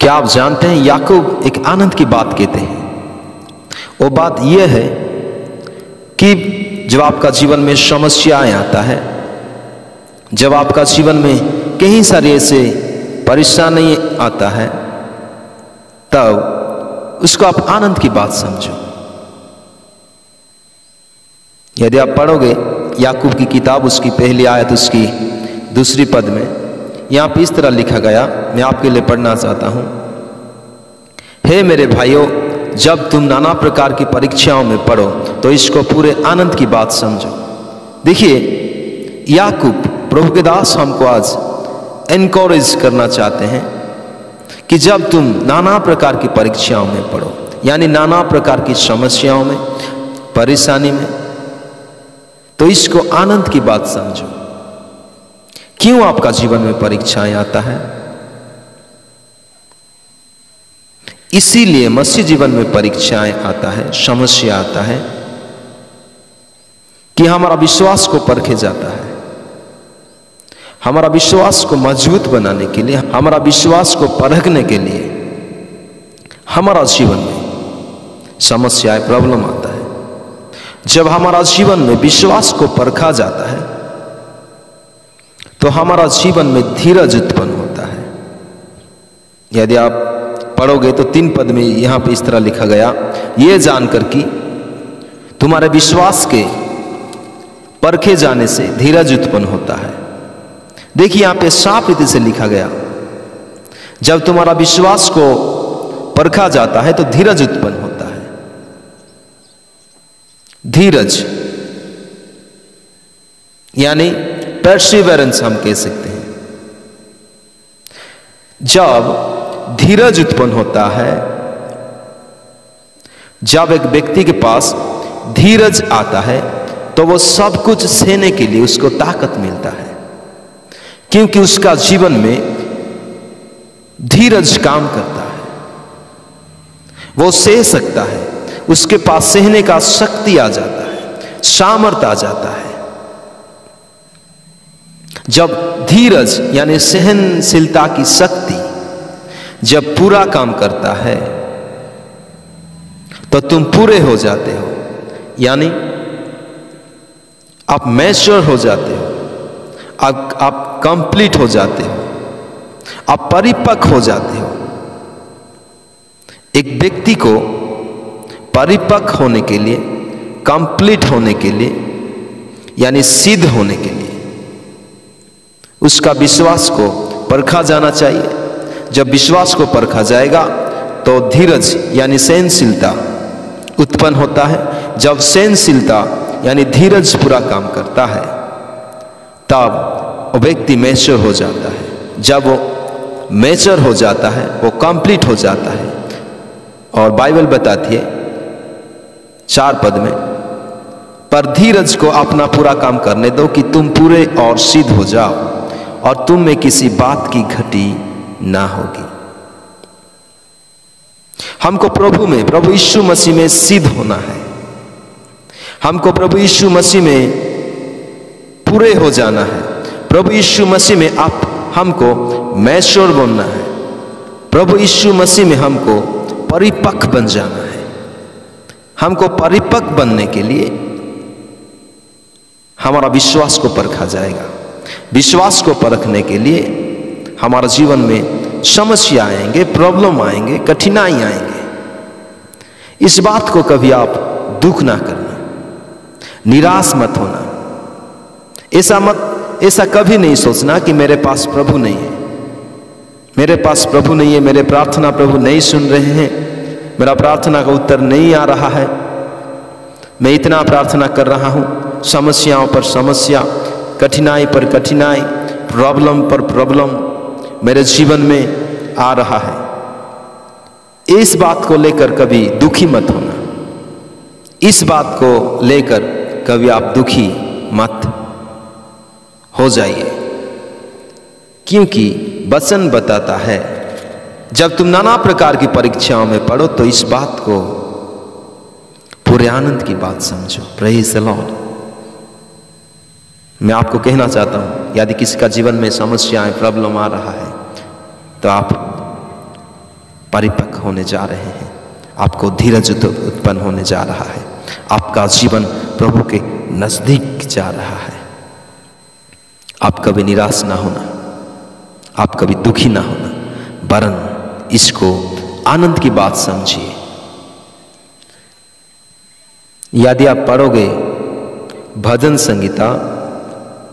क्या आप जानते हैं याकूब एक आनंद की बात कहते हैं। वो बात यह है कि जब आपका जीवन में समस्याएं आता है, जब आपका जीवन में कई सारे ऐसे परेशानी आता है, तब उसको आप आनंद की बात समझो। यदि आप पढ़ोगे याकूब की किताब, उसकी पहली आयत उसकी दूसरी पद में यहाँ पे इस तरह लिखा गया, मैं आपके लिए पढ़ना चाहता हूँ। हे मेरे भाइयों, जब तुम नाना प्रकार की परीक्षाओं में पढ़ो तो इसको पूरे आनंद की बात समझो। देखिए, याकूब प्रभु के दास हमको आज एनकरेज करना चाहते हैं कि जब तुम नाना प्रकार की परीक्षाओं में पढ़ो, यानी नाना प्रकार की समस्याओं में, परेशानी में, तो इसको आनंद की बात समझो। क्यों आपका जीवन में परीक्षाएं आता है? इसीलिए मसीह जीवन में परीक्षाएं आता है, समस्या आता है कि हमारा विश्वास को परखे जाता है। हमारा विश्वास को मजबूत बनाने के लिए, हमारा विश्वास को परखने के लिए हमारा जीवन में समस्याएं, प्रॉब्लम आता है। जब हमारा जीवन में विश्वास को परखा जाता है तो हमारा जीवन में धीरज उत्पन्न होता है। यदि आप पढ़ोगे तो 3 पद में यहां पे इस तरह लिखा गया, यह जानकर कि तुम्हारे विश्वास के परखे जाने से धीरज उत्पन्न होता है। देखिए, यहां पे साफ रीति से लिखा गया, जब तुम्हारा विश्वास को परखा जाता है तो धीरज उत्पन्न होता है। धीरज यानी परसिवेरेंस हम कह सकते हैं। जब धीरज उत्पन्न होता है, जब एक व्यक्ति के पास धीरज आता है तो वो सब कुछ सहने के लिए उसको ताकत मिलता है, क्योंकि उसका जीवन में धीरज काम करता है। वो सह सकता है, उसके पास सहने का शक्ति आ जाता है, सामर्थ्य आ जाता है। जब धीरज यानी सहनशीलता की शक्ति जब पूरा काम करता है तो तुम पूरे हो जाते हो, यानी आप मैच्योर हो जाते हो, आप कंप्लीट हो जाते हो, आप परिपक्व हो जाते हो। एक व्यक्ति को परिपक्व होने के लिए, कंप्लीट होने के लिए, यानी सिद्ध होने के लिए उसका विश्वास को परखा जाना चाहिए। जब विश्वास को परखा जाएगा तो धीरज यानी सहनशीलता उत्पन्न होता है। जब सहनशीलता यानी धीरज पूरा काम करता है तब व्यक्ति मैच्योर हो जाता है। जब वो मैच्योर हो जाता है, वो कंप्लीट हो जाता है। और बाइबल बताती है 4 पद में, पर धीरज को अपना पूरा काम करने दो कि तुम पूरे और सिद्ध हो जाओ और तुम में किसी बात की घटी ना होगी। हमको प्रभु में, प्रभु यीशु मसीह में सिद्ध होना है। हमको प्रभु यीशु मसीह में पूरे हो जाना है। प्रभु यीशु मसीह में हमको मैच्योर बनना है। प्रभु यीशु मसीह में हमको परिपक्व बन जाना है। हमको परिपक्व बनने के लिए हमारा विश्वास को परखा जाएगा। विश्वास को परखने के लिए हमारा जीवन में समस्या आएंगे, प्रॉब्लम आएंगे, कठिनाई आएंगे। इस बात को कभी आप दुख ना करना, निराश मत होना। ऐसा कभी नहीं सोचना कि मेरे पास प्रभु नहीं है, मेरे पास प्रभु नहीं है, मेरे प्रार्थना प्रभु नहीं सुन रहे हैं, मेरा प्रार्थना का उत्तर नहीं आ रहा है, मैं इतना प्रार्थना कर रहा हूं, समस्याओं पर समस्या, कठिनाई पर कठिनाई, प्रॉब्लम पर प्रॉब्लम मेरे जीवन में आ रहा है। इस बात को लेकर कभी दुखी मत होना। इस बात को लेकर कभी आप दुखी मत हो जाइए, क्योंकि वचन बताता है जब तुम नाना प्रकार की परीक्षाओं में पढ़ो तो इस बात को पूरे आनंद की बात समझो। Praise the Lord. मैं आपको कहना चाहता हूं, यदि किसी का जीवन में समस्याएं, प्रॉब्लम आ रहा है तो आप परिपक्व होने जा रहे हैं, आपको धीरज उत्पन्न होने जा रहा है, आपका जीवन प्रभु के नजदीक जा रहा है। आप कभी निराश ना होना, आप कभी दुखी ना होना, वरन इसको आनंद की बात समझिए। यदि आप पढ़ोगे भजन संगीता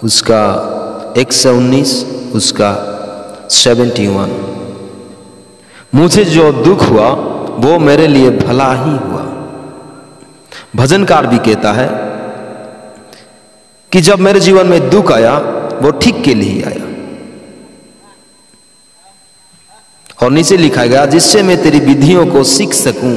उसका 119 उसका 71, मुझे जो दुख हुआ वो मेरे लिए भला ही हुआ। भजनकार भी कहता है कि जब मेरे जीवन में दुख आया वो ठीक के लिए आया। और नीचे लिखा गया जिससे मैं तेरी विधियों को सीख सकूं।